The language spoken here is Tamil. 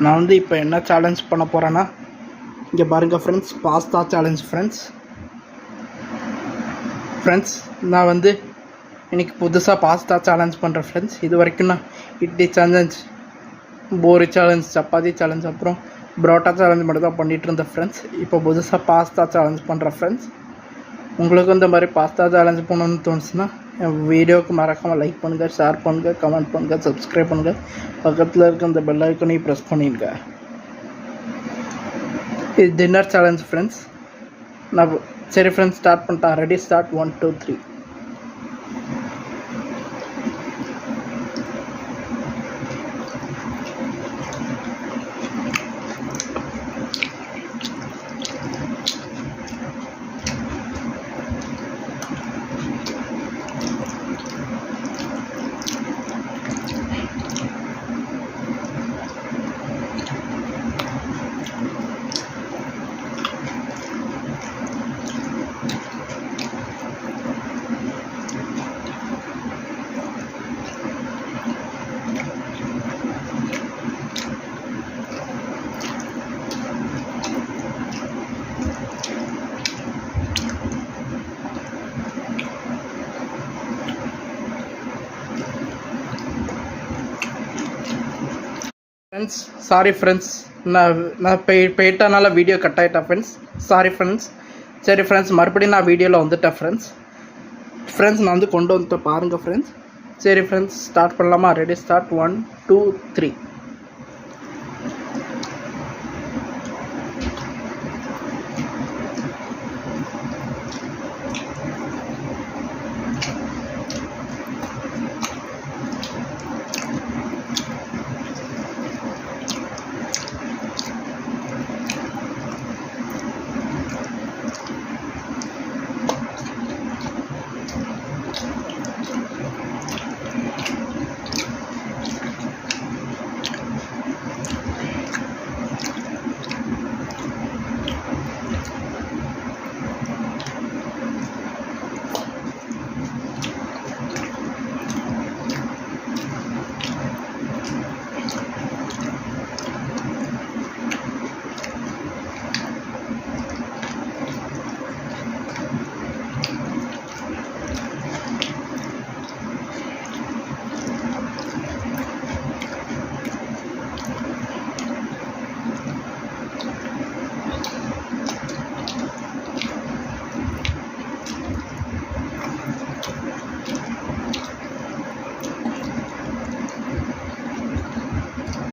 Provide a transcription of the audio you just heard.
நான் வந்து இப்போ என்ன சேலஞ்ச் பண்ண போகிறேன்னா, இங்கே பாருங்கள் ஃப்ரெண்ட்ஸ், பாஸ்தா சேலஞ்ச் ஃப்ரெண்ட்ஸ். நான் வந்து இன்றைக்கி புதுசாக பாஸ்தா சேலஞ்ச் பண்ணுறேன் ஃப்ரெண்ட்ஸ். இது வரைக்கும் நான் idli challenge, puri challenge, chapati challenge, அப்புறம் புரோட்டா சேலஞ்ச் மட்டும் தான் பண்ணிகிட்டு இருந்தேன் ஃப்ரெண்ட்ஸ். இப்போ புதுசாக பாஸ்தா சேலஞ்ச் பண்ணுறேன் ஃப்ரெண்ட்ஸ். உங்களுக்கு இந்த மாதிரி பாஸ்தா சேலஞ்ச் பண்ணணும்னு தோணுச்சுன்னா என் வீடியோவுக்கு மறக்காமல் லைக் பண்ணுங்கள், ஷேர் பண்ணுங்கள், கமெண்ட் பண்ணுங்கள், சப்ஸ்கிரைப் பண்ணுங்கள். பக்கத்தில் இருக்க இந்த பெல் ஐக்கனையும் ப்ரெஸ் பண்ணிடுங்க. இது டின்னர் சேலஞ்ச் ஃப்ரெண்ட்ஸ். நான் சரி ஃப்ரெண்ட்ஸ், ஸ்டார்ட் பண்ணிட்டேன். Ready, start. 1 2 3. Friends sorry friends, நான் போயிட்டனால வீடியோ கட் ஆகிட்டேன் ஃப்ரெண்ட்ஸ். Sorry friends. சரி ஃப்ரெண்ட்ஸ், மறுபடியும் நான் வீடியோவில் வந்துட்டேன் ஃப்ரெண்ட்ஸ். நான் வந்து கொண்டு வந்துட்டேன் பாருங்கள் ஃப்ரெண்ட்ஸ். சரி ஃப்ரெண்ட்ஸ், ஸ்டார்ட் பண்ணலாமா? Ready, start. 1 2 3.